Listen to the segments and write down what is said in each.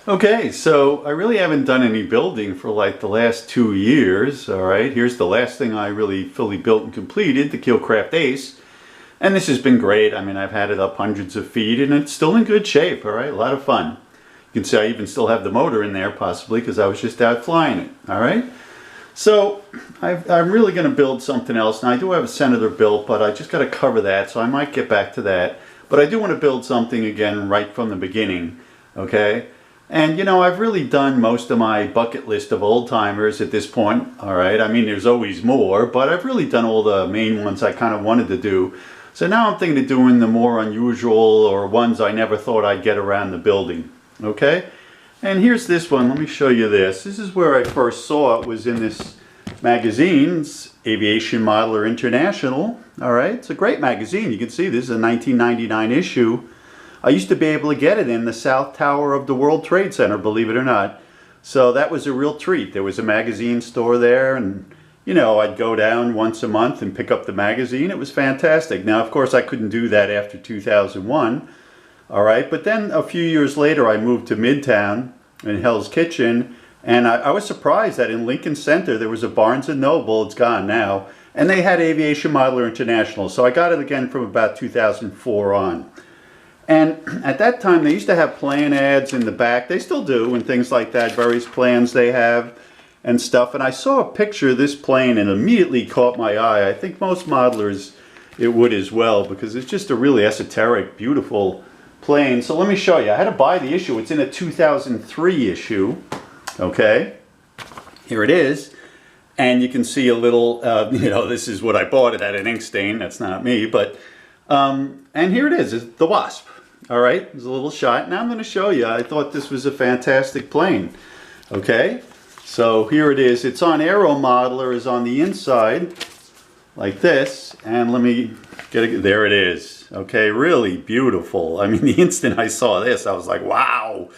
Okay, so I really haven't done any building for like the last 2 years. All right, here's the last thing I really fully built and completed, the Keelcraft Ace. And this has been great. I mean, I've had it up hundreds of feet and it's still in good shape. All right, a lot of fun. You can see I even still have the motor in there possibly because I was just out flying it. All right, so I'm really going to build something else. Now I do have a Senator built, but I just got to cover that, so I might get back to that. But I do want to build something again right from the beginning. Okay. And you know, I've really done most of my bucket list of old timers at this point. All right, I mean there's always more, but I've really done all the main ones I kind of wanted to do. So now I'm thinking of doing the more unusual or ones I never thought I'd get around the building. Okay, and here's this one. Let me show you this. This is where I first saw it, was in this magazine's Aviation Modeler International. All right, it's a great magazine. You can see this is a 1999 issue. I used to be able to get it in the South Tower of the World Trade Center, believe it or not. So that was a real treat. There was a magazine store there, and you know, I'd go down once a month and pick up the magazine. It was fantastic. Now, of course, I couldn't do that after 2001. All right, but then a few years later, I moved to Midtown in Hell's Kitchen, and I was surprised that in Lincoln Center there was a Barnes & Noble. It's gone now, and they had Aviation Modeler International. So I got it again from about 2004 on. And at that time, they used to have plan ads in the back. They still do, and things like that, various plans they have and stuff. And I saw a picture of this plane and immediately caught my eye. I think most modelers, it would as well, because it's just a really esoteric, beautiful plane. So let me show you. I had to buy the issue. It's in a 2003 issue. Okay, here it is. And you can see a little, you know, this is what I bought. It had an ink stain. That's not me, but, and here it is. It's the Wasp. All right, there's a little shot. Now I'm going to show you. I thought this was a fantastic plane. Okay, so here it is. It's on Aero Modeler, is on the inside, like this. And let me get it. There it is. Okay, really beautiful. I mean, the instant I saw this, I was like, wow.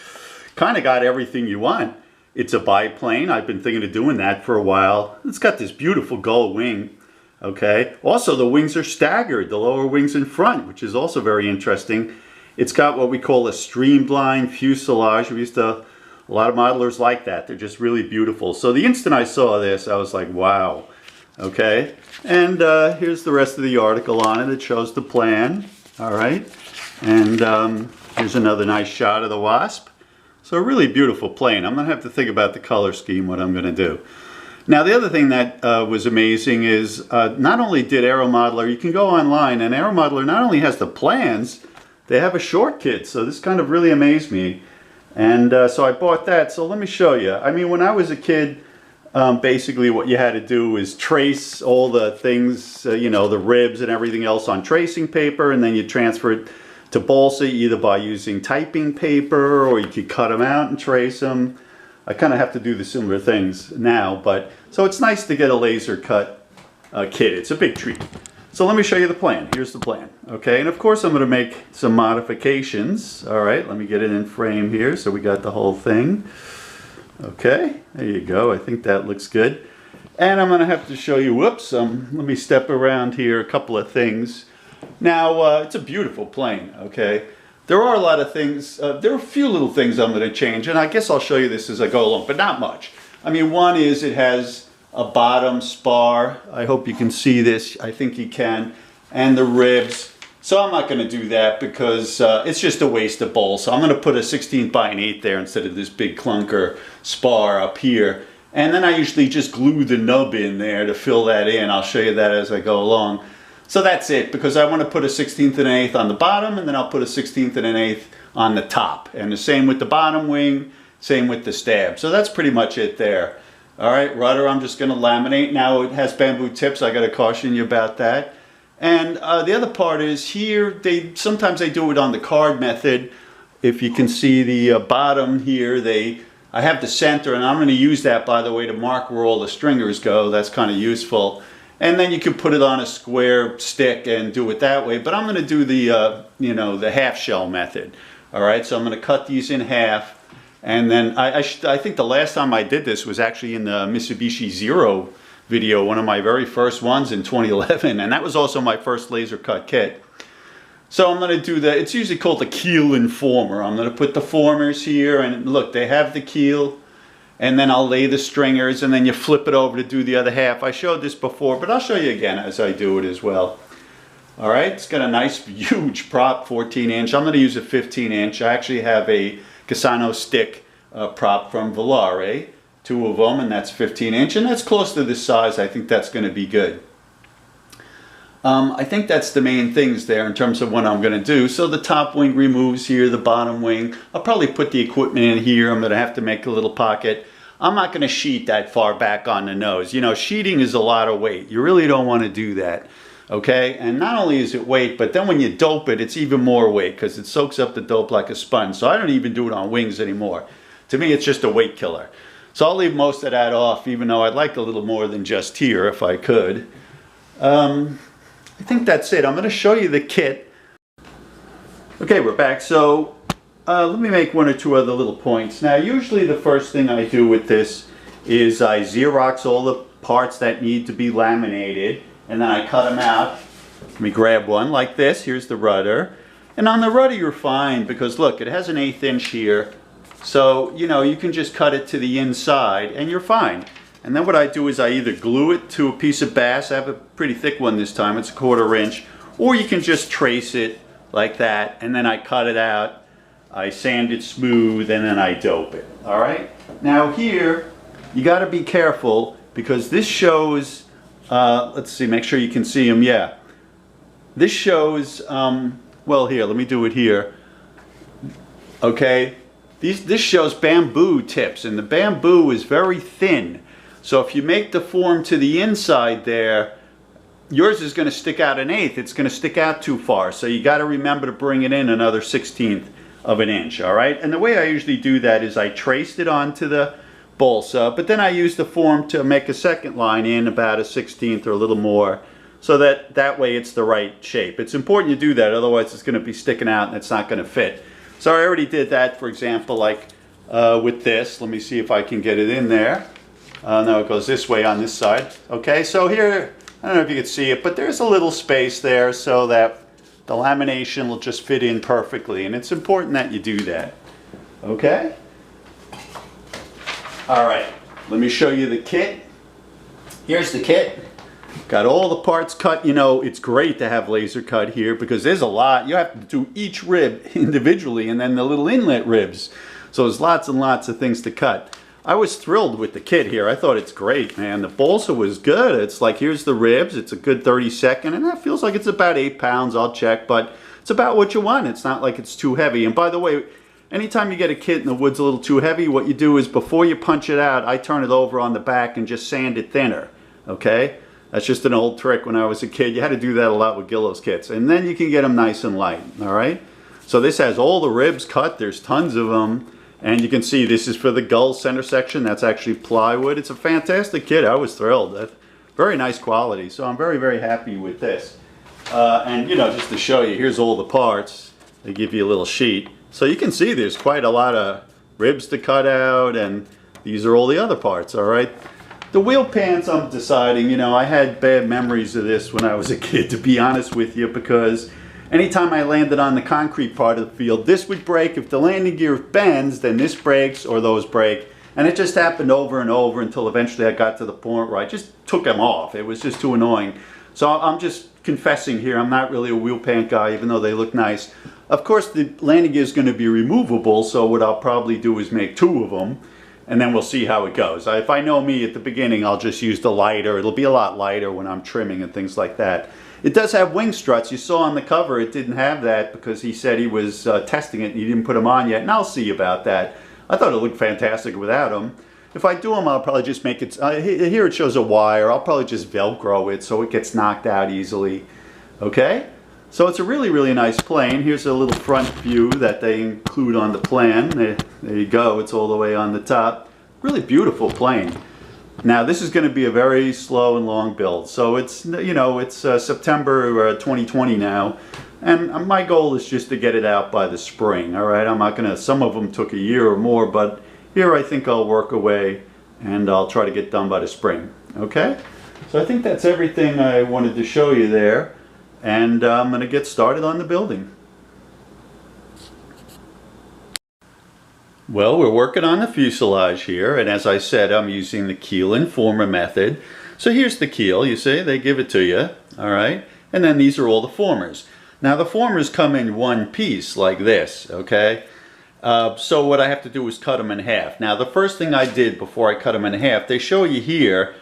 Kind of got everything you want. It's a biplane. I've been thinking of doing that for a while. It's got this beautiful gull wing. Okay, also the wings are staggered, the lower wings in front, which is also very interesting. It's got what we call a streamline fuselage. A lot of modelers like that. They're just really beautiful. So the instant I saw this, I was like, wow. Okay, and here's the rest of the article on it. It shows the plan. All right, and here's another nice shot of the Wasp. So a really beautiful plane. I'm going to have to think about the color scheme, what I'm going to do. Now the other thing that was amazing is not only did Aero Modeler, you can go online, and Aero Modeler not only has the plans, they have a short kit. So this kind of really amazed me. And so I bought that. So let me show you. I mean, when I was a kid, basically what you had to do is trace all the things, you know, the ribs and everything else on tracing paper, and then you transfer it to balsa either by using typing paper, or you could cut them out and trace them. I kind of have to do the similar things now, but so it's nice to get a laser cut kit. It's a big treat. So let me show you the plan. Here's the plan. Okay, and of course I'm going to make some modifications. All right, let me get it in frame here so we got the whole thing. Okay, there you go. I think that looks good. And I'm going to have to show you, whoops, let me step around here, a couple of things. Now, it's a beautiful plane, okay? There are a lot of things, there are a few little things I'm going to change, and I guess I'll show you this as I go along, but not much. I mean, one is it has a bottom spar. I hope you can see this. I think you can. And the ribs. So I'm not going to do that because it's just a waste of balsa. I'm going to put a 16th by an 8 there instead of this big clunker spar up here. And then I usually just glue the nub in there to fill that in. I'll show you that as I go along. So that's it, because I want to put a 16th and an 8th on the bottom, and then I'll put a 16th and an 8th on the top. And the same with the bottom wing, same with the stab. So that's pretty much it there. All right, rudder I'm just going to laminate. Now it has bamboo tips. I got to caution you about that. And the other part is here, sometimes they do it on the card method. If you can see the bottom here, I have the center, and I'm going to use that, by the way, to mark where all the stringers go. That's kind of useful. And then you can put it on a square stick and do it that way. But I'm going to do the, you know, the half shell method. All right, so I'm going to cut these in half. And then I think the last time I did this was actually in the Mitsubishi Zero video, one of my very first ones in 2011. And that was also my first laser cut kit. So I'm going to do it's usually called the keel and former. I'm going to put the formers here, and look, they have the keel, and then I'll lay the stringers, and then you flip it over to do the other half. I showed this before, but I'll show you again as I do it as well. All right, it's got a nice huge prop, 14-inch. I'm going to use a 15-inch. I actually have a Cassano stick prop from Volare, 2 of them, and that's 15-inch, and that's close to this size. I think that's going to be good. I think that's the main things there in terms of what I'm going to do. So the top wing removes here, the bottom wing. I'll probably put the equipment in here. I'm going to have to make a little pocket. I'm not going to sheet that far back on the nose. You know, sheeting is a lot of weight. You really don't want to do that. Okay? And not only is it weight, but then when you dope it, it's even more weight because it soaks up the dope like a sponge. So I don't even do it on wings anymore. To me, it's just a weight killer. So I'll leave most of that off, even though I'd like a little more than just here if I could. I think that's it. I'm going to show you the kit. Okay, we're back. So let me make 1 or 2 other little points. Now, usually the first thing I do with this is I Xerox all the parts that need to be laminated, and then I cut them out. Let me grab one like this. Here's the rudder. And on the rudder, you're fine because, look, it has an 1/8 inch here. So, you know, you can just cut it to the inside, and you're fine. And then what I do is I either glue it to a piece of bass. I have a pretty thick one this time. It's a 1/4 inch. Or you can just trace it like that. And then I cut it out. I sand it smooth. And then I dope it. All right. Now here, you got to be careful because this shows, let's see, make sure you can see them. Yeah. This shows, well, here, let me do it here. Okay. This shows bamboo tips. And the bamboo is very thin. So if you make the form to the inside there, yours is going to stick out 1/8. It's going to stick out too far. So you got to remember to bring it in another 1/16 of an inch, all right? And the way I usually do that is I traced it onto the balsa, but then I use the form to make a second line in about a 1/16 or a little more, so that way it's the right shape. It's important you do that, otherwise it's going to be sticking out and it's not going to fit. So I already did that, for example, like with this. Let me see if I can get it in there. Now it goes this way on this side. Okay, so here, I don't know if you can see it, but there's a little space there so that the lamination will just fit in perfectly. And it's important that you do that. Okay? All right, let me show you the kit. Here's the kit. Got all the parts cut. You know, it's great to have laser cut here because there's a lot. You have to do each rib individually and then the little inlet ribs. So there's lots and lots of things to cut. I was thrilled with the kit here. I thought it's great, man. The balsa was good. It's like, here's the ribs. It's a good 32nd, and that feels like it's about 8 pounds. I'll check, but it's about what you want. It's not like it's too heavy. And by the way, anytime you get a kit and the wood's a little too heavy, what you do is before you punch it out, I turn it over on the back and just sand it thinner, okay? That's just an old trick when I was a kid. You had to do that a lot with Gillo's kits. And then you can get them nice and light, all right? So this has all the ribs cut. There's tons of them. And you can see this is for the gull center section. That's actually plywood. It's a fantastic kit. I was thrilled. Very nice quality. So I'm very, very happy with this. And, you know, just to show you, here's all the parts. They give you a little sheet. So you can see there's quite a lot of ribs to cut out. And these are all the other parts, all right? The wheel pans, I'm deciding, you know, I had bad memories of this when I was a kid, to be honest with you, because anytime I landed on the concrete part of the field, this would break. If the landing gear bends, then this breaks or those break. And it just happened over and over until eventually I got to the point where I just took them off. It was just too annoying. So I'm just confessing here, I'm not really a wheel pan guy, even though they look nice. Of course, the landing gear is going to be removable, so what I'll probably do is make 2 of them, and then we'll see how it goes. If I know me at the beginning, I'll just use the lighter. It'll be a lot lighter when I'm trimming and things like that. It does have wing struts. You saw on the cover it didn't have that because he said he was testing it and he didn't put them on yet, and I'll see about that. I thought it looked fantastic without them. If I do them, I'll probably just make it, here it shows a wire, I'll probably just Velcro it so it gets knocked out easily. Okay? So it's a really, really nice plane. Here's a little front view that they include on the plan. There you go, it's all the way on the top. Really beautiful plane. Now this is going to be a very slow and long build. So it's, you know, it's September 2020 now. And my goal is just to get it out by the spring, all right? I'm not going to, some of them took a year or more, but here I think I'll work away and I'll try to get done by the spring, okay? So I think that's everything I wanted to show you there. and I'm going to get started on the building. Well, we're working on the fuselage here, and as I said, I'm using the keel and former method. So here's the keel, you see, they give it to you, all right? And then these are all the formers. Now the formers come in one piece like this, okay? So what I have to do is cut them in half. Now the first thing I did before I cut them in half, they show you here,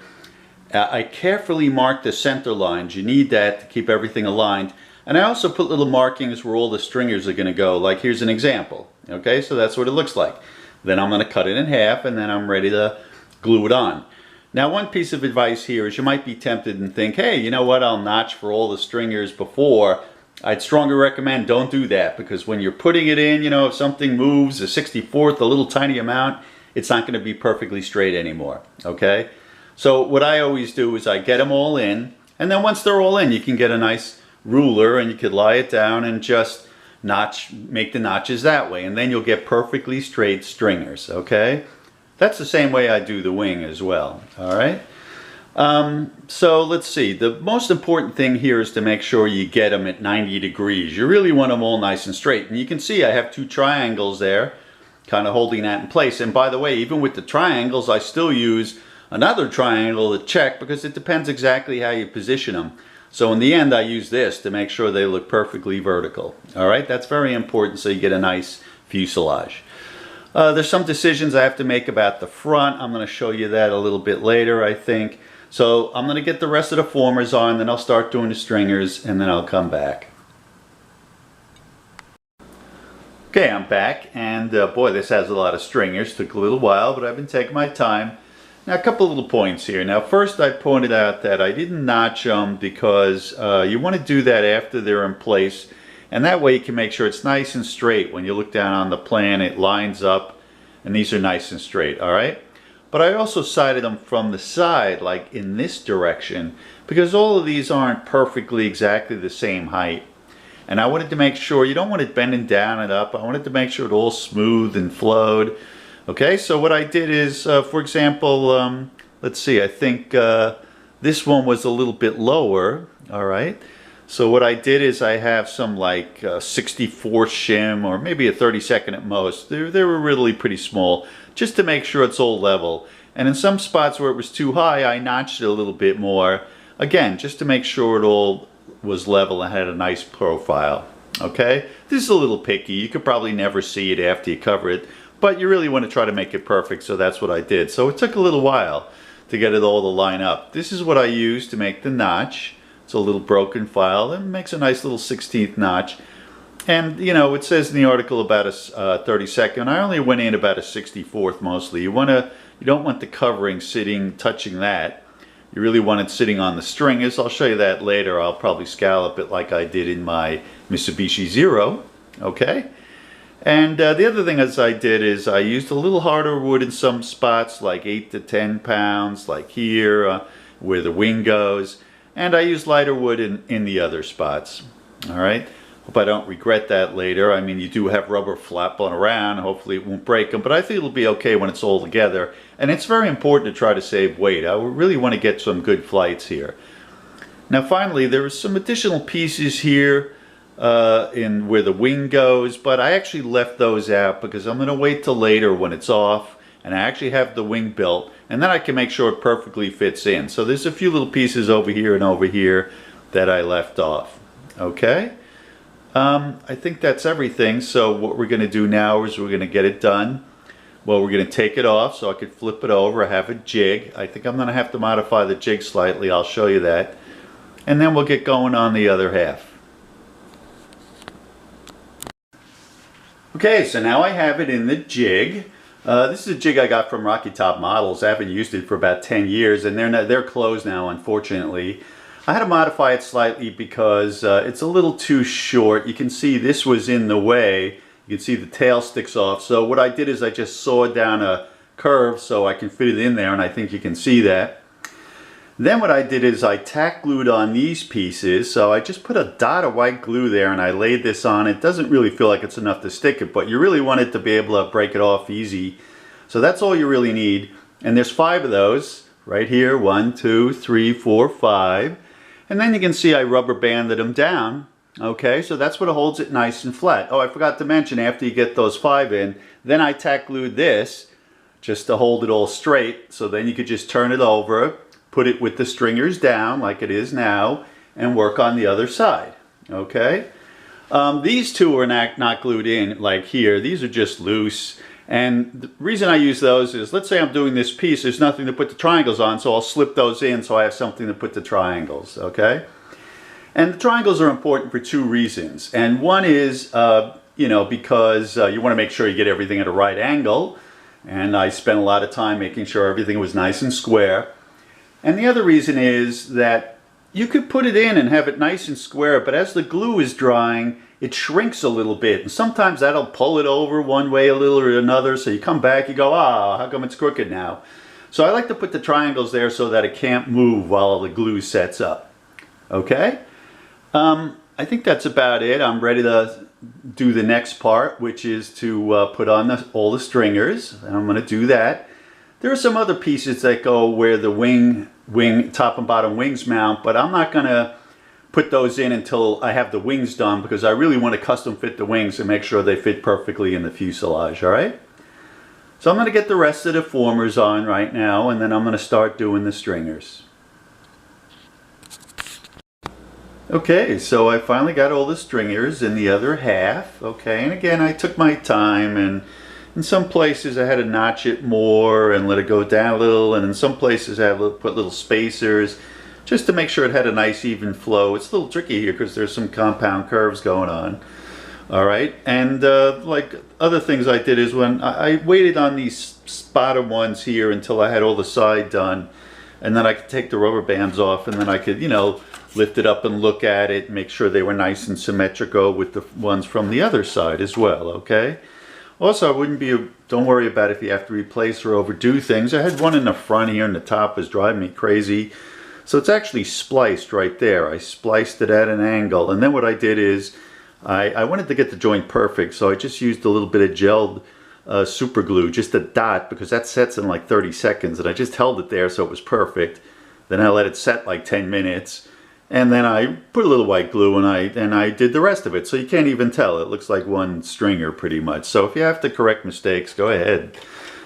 I carefully marked the center lines. You need that to keep everything aligned. And I also put little markings where all the stringers are going to go, like here's an example. Okay, so that's what it looks like. Then I'm going to cut it in half and then I'm ready to glue it on. Now one piece of advice here is you might be tempted and think, hey, you know what, I'll notch for all the stringers before. I'd strongly recommend don't do that, because when you're putting it in, you know, if something moves a 64th, a little tiny amount, it's not going to be perfectly straight anymore. Okay, so what I always do is I get them all in, and then once they're all in, you can get a nice ruler and you could lie it down and just make the notches that way, and then you'll get perfectly straight stringers. Okay, that's the same way I do the wing as well. All right, so let's see, the most important thing here is to make sure you get them at 90 degrees. You really want them all nice and straight, and you can see I have two triangles there kind of holding that in place. And by the way, even with the triangles, I still use another triangle to check, because it depends exactly how you position them. So in the end, I use this to make sure they look perfectly vertical. All right, that's very important so you get a nice fuselage. There's some decisions I have to make about the front. I'm going to show you that a little bit later, I think. So I'm going to get the rest of the formers on, then I'll start doing the stringers, and then I'll come back. Okay, I'm back, and boy, this has a lot of stringers. Took a little while, but I've been taking my time. Now, a couple little points here. Now, first I pointed out that I didn't notch them because you want to do that after they're in place, and that way you can make sure it's nice and straight. When you look down on the plan, it lines up, and these are nice and straight, all right? But I also sighted them from the side, like in this direction, because all of these aren't perfectly exactly the same height. And I wanted to make sure, you don't want it bending down and up, I wanted to make sure it all smooth and flowed. Okay, so what I did is, for example, let's see, I think this one was a little bit lower, all right? So what I did is I have some like 64 shim, or maybe a 32nd at most. They were really pretty small, just to make sure it's all level. And in some spots where it was too high, I notched it a little bit more. Again, just to make sure it all was level and had a nice profile. Okay, this is a little picky. You could probably never see it after you cover it, but you really want to try to make it perfect, so that's what I did. So it took a little while to get it all to line up. This is what I used to make the notch. It's a little broken file and makes a nice little 16th notch. And you know, it says in the article about a 32nd. I only went in about a 64th mostly. You don't want the covering touching that. You really want it sitting on the stringers. I'll show you that later. I'll probably scallop it like I did in my Mitsubishi Zero. Okay. And the other thing as I did is I used a little harder wood in some spots, like 8 to 10 pounds, like here where the wing goes. And I used lighter wood in the other spots. All right. Hope I don't regret that later. I mean, you do have rubber flapping around. Hopefully it won't break them, but I think it'll be okay when it's all together. And it's very important to try to save weight. I really want to get some good flights here. Now finally, there are some additional pieces here in where the wing goes, but I actually left those out because I'm going to wait till later when it's off and I actually have the wing built, and then I can make sure it perfectly fits in. So there's a few little pieces over here and over here that I left off. Okay, I think that's everything. So what we're going to do now is we're going to get it done. Well, we're going to take it off so I could flip it over. I have a jig. I think I'm going to have to modify the jig slightly. I'll show you that. And then we'll get going on the other half. Okay, so now I have it in the jig. This is a jig I got from Rocky Top Models. I haven't used it for about 10 years, and they're closed now, unfortunately. I had to modify it slightly because it's a little too short. You can see this was in the way. You can see the tail sticks off. So what I did is I just sawed down a curve so I can fit it in there, and I think you can see that. Then what I did is I tack glued on these pieces. So I just put a dot of white glue there and I laid this on. It doesn't really feel like it's enough to stick it, but you really want it to be able to break it off easy. So that's all you really need. And there's 5 of those right here. 1, 2, 3, 4, 5. And then you can see I rubber banded them down. Okay, so that's what holds it nice and flat. Oh, I forgot to mention, after you get those 5 in, then I tack glued this just to hold it all straight. So then you could just turn it over, put it with the stringers down like it is now, and work on the other side. Okay, these two are not glued in like here. These are just loose. And the reason I use those is, let's say I'm doing this piece, there's nothing to put the triangles on, so I'll slip those in so I have something to put the triangles. Okay. And the triangles are important for 2 reasons. And one is, because you want to make sure you get everything at a right angle. And I spent a lot of time making sure everything was nice and square. And the other reason is that you could put it in and have it nice and square, but as the glue is drying, it shrinks a little bit. And sometimes that'll pull it over one way a little or another. So you come back, you go, how come it's crooked now? So I like to put the triangles there so that it can't move while the glue sets up. Okay? I think that's about it. I'm ready to do the next part, which is to put on all the stringers, and I'm going to do that. There are some other pieces that go where the wing top and bottom wings mount, but I'm not going to put those in until I have the wings done, because I really want to custom fit the wings and make sure they fit perfectly in the fuselage. All right? So I'm going to get the rest of the formers on right now, and then I'm going to start doing the stringers. Okay, so I finally got all the stringers in the other half. Okay, and again, I took my time, and in some places I had to notch it more and let it go down a little, and in some places I had to put little spacers just to make sure it had a nice even flow. It's a little tricky here because there's some compound curves going on. All right, and like other things I did is when I waited on these bottom ones here until I had all the side done, and then I could take the rubber bands off, and then I could, lift it up and look at it, make sure they were nice and symmetrical with the ones from the other side as well. Okay. Also, don't worry about if you have to replace or overdo things. I had one in the front here, and the top was driving me crazy. So it's actually spliced right there. I spliced it at an angle, and then what I did is I wanted to get the joint perfect, so I just used a little bit of gelled super glue, just a dot, because that sets in like 30 seconds, and I just held it there so it was perfect. Then I let it set like 10 minutes, and then I put a little white glue, and I did the rest of it, so you can't even tell. It looks like one stringer pretty much. So if you have to correct mistakes, go ahead.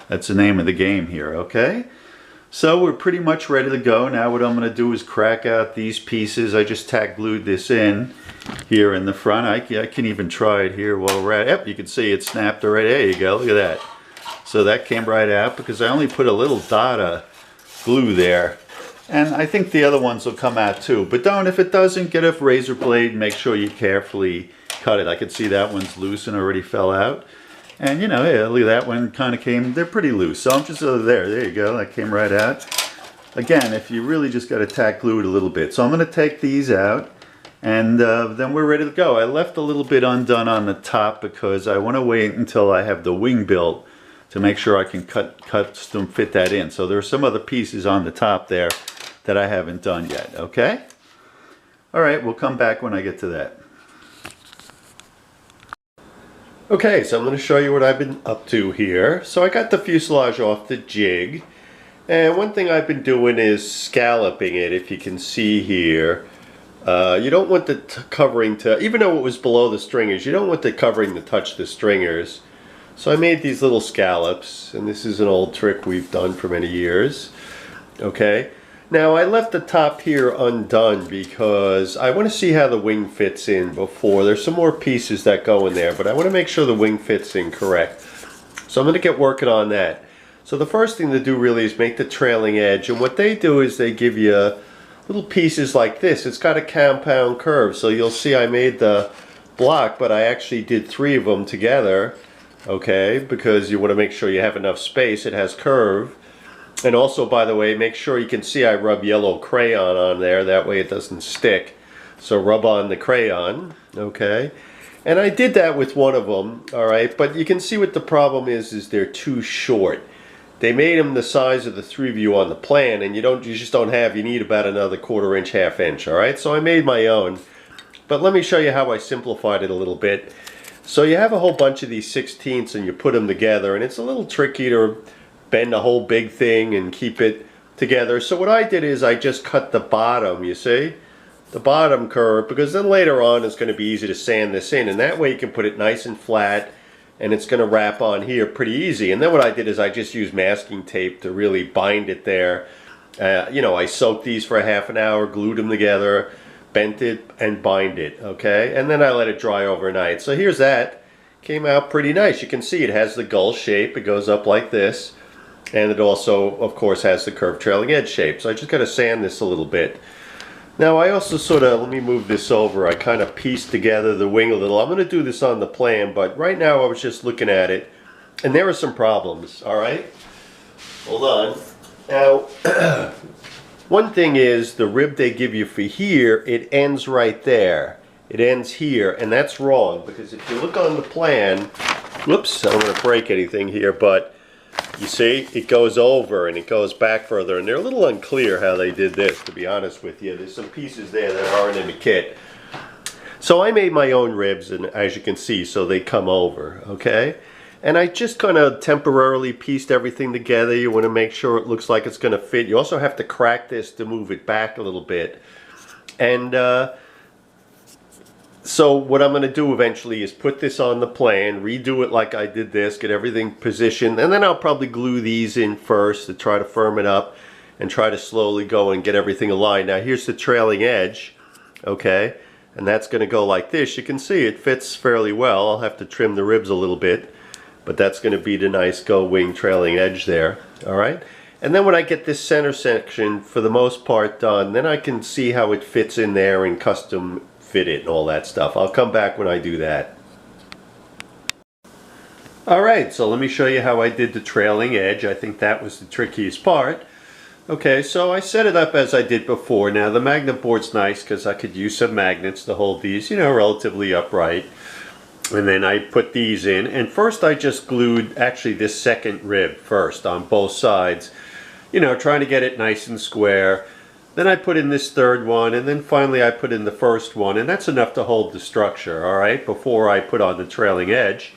That's the name of the game here, okay? So we're pretty much ready to go. Now what I'm going to do is crack out these pieces. I just tack glued this in here in the front. I can even try it here while we're at it. Yep, you can see it snapped already. There you go, look at that. So that came right out because I only put a little dot of glue there. And I think the other ones will come out too. But if it doesn't, get a razor blade and make sure you carefully cut it. I could see that one's loose and already fell out. And yeah, look at that one, kind of came, they're pretty loose. So I'm just there you go, that came right out. Again, if you really just got to tack glue it a little bit. So I'm going to take these out, and then we're ready to go. I left a little bit undone on the top because I want to wait until I have the wing built to make sure I can custom fit that in. So there are some other pieces on the top there that I haven't done yet, okay? All right, we'll come back when I get to that. Okay, so I'm going to show you what I've been up to here. So I got the fuselage off the jig, and one thing I've been doing is scalloping it, if you can see here. You don't want the covering to, even though it was below the stringers, you don't want the covering to touch the stringers. So I made these little scallops, and this is an old trick we've done for many years. Okay. Now I left the top here undone because I want to see how the wing fits in before. There's some more pieces that go in there, but I want to make sure the wing fits in correct. So I'm going to get working on that. So the first thing to do really is make the trailing edge, and what they do is they give you little pieces like this. It's got a compound curve, so you'll see I made the block, but I actually did 3 of them together, okay, because you want to make sure you have enough space. It has curve. And also, by the way, make sure you can see I rub yellow crayon on there, that way it doesn't stick. So rub on the crayon, okay? And I did that with one of them, all right? But you can see what the problem is they're too short. They made them the size of the 3 of you on the plan, and you just don't have, you need about another 1/4 inch, 1/2 inch, all right? So I made my own. But let me show you how I simplified it a little bit. So you have a whole bunch of these 16ths and you put them together, and it's a little tricky to bend a whole big thing and keep it together. So what I did is I just cut the bottom, you see? the bottom curve, because then later on it's going to be easy to sand this in, and that way you can put it nice and flat, and it's going to wrap on here pretty easy. And then what I did is I just used masking tape to really bind it there. You know, I soaked these for a half an hour, glued them together, bent it and bind it, okay? And then I let it dry overnight. So here's that. Came out pretty nice. You can see it has the gull shape. It goes up like this. And it also, of course, has the curved trailing edge shape. So I just got to sand this a little bit. Now I also sort of, let me move this over, I kind of pieced together the wing a little. I'm going to do this on the plan, but right now I was just looking at it, and there are some problems, alright? Hold on. Now, one thing is, the rib they give you for here, it ends right there. It ends here, and that's wrong, because if you look on the plan, whoops, I don't want to break anything here, but you see, it goes over and it goes back further, and they're a little unclear how they did this, to be honest with you. There's some pieces there that aren't in the kit. So I made my own ribs, and as you can see, so they come over, okay? And I just kind of temporarily pieced everything together. You want to make sure it looks like it's going to fit. You also have to crack this to move it back a little bit. And so what I'm going to do eventually is put this on the plan, redo it like I did this, get everything positioned, and then I'll probably glue these in first to try to firm it up and try to slowly go and get everything aligned. Now here's the trailing edge, okay, and that's going to go like this. You can see it fits fairly well. I'll have to trim the ribs a little bit, but that's going to be the nice go wing trailing edge there, alright? And then when I get this center section for the most part done, then I can see how it fits in there and custom fit it and all that stuff. I'll come back when I do that. Alright, so let me show you how I did the trailing edge. I think that was the trickiest part. Okay, so I set it up as I did before. Now the magnet board's nice because I could use some magnets to hold these, you know, relatively upright. And then I put these in, and first I just glued actually this second rib first on both sides, you know, trying to get it nice and square. Then I put in this third one, and then finally I put in the first one, and that's enough to hold the structure, alright, before I put on the trailing edge.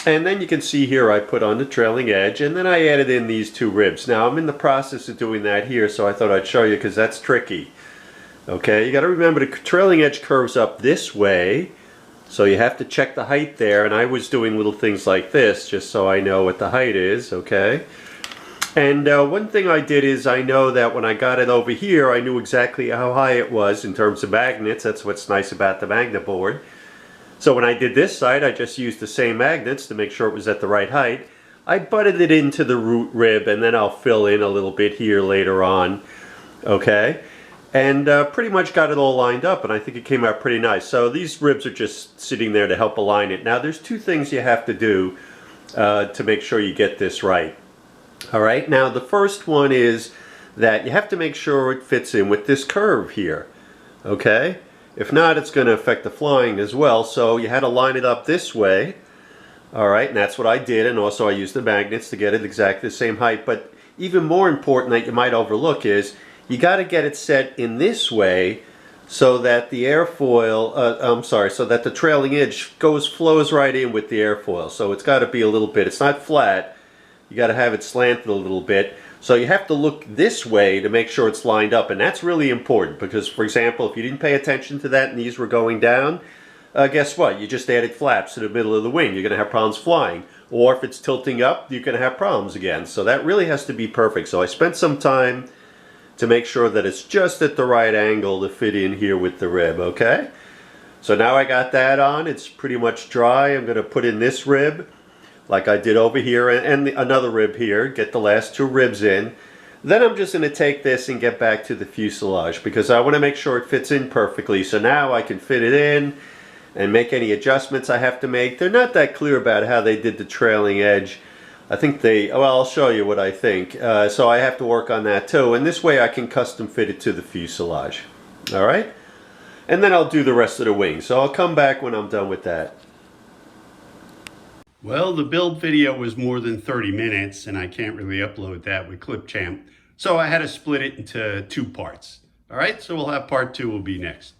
And then you can see here I put on the trailing edge, and then I added in these two ribs. Now I'm in the process of doing that here, so I thought I'd show you because that's tricky. Okay, you got to remember the trailing edge curves up this way, so you have to check the height there, and I was doing little things like this just so I know what the height is, okay? And one thing I did is I know that when I got it over here, I knew exactly how high it was in terms of magnets. That's what's nice about the magnet board. So when I did this side, I just used the same magnets to make sure it was at the right height. I butted it into the root rib, and then I'll fill in a little bit here later on. Okay? And pretty much got it all lined up, and I think it came out pretty nice. So these ribs are just sitting there to help align it. Now there's two things you have to do to make sure you get this right. Alright, now the first one is that you have to make sure it fits in with this curve here. Okay? If not, it's going to affect the flying as well, so you had to line it up this way. Alright, and that's what I did, and also I used the magnets to get it exactly the same height. But even more important that you might overlook is you got to get it set in this way so that the airfoil, so that the trailing edge flows right in with the airfoil. So it's got to be a little bit, it's not flat. You got to have it slanted a little bit. So you have to look this way to make sure it's lined up, and that's really important because, for example, if you didn't pay attention to that and these were going down, guess what? You just added flaps to the middle of the wing. You're going to have problems flying. Or if it's tilting up, you're going to have problems again. So that really has to be perfect. So I spent some time to make sure that it's just at the right angle to fit in here with the rib, okay? So now I got that on. It's pretty much dry. I'm going to put in this rib, like I did over here, and another rib here, get the last two ribs in. Then I'm just going to take this and get back to the fuselage because I want to make sure it fits in perfectly. So now I can fit it in and make any adjustments I have to make. They're not that clear about how they did the trailing edge. I think well, I'll show you what I think. So I have to work on that too, and this way I can custom fit it to the fuselage. Alright? And then I'll do the rest of the wing. So I'll come back when I'm done with that. Well, the build video was more than 30 minutes, and I can't really upload that with Clipchamp, so I had to split it into two parts. All right, so we'll have part 2 will be next.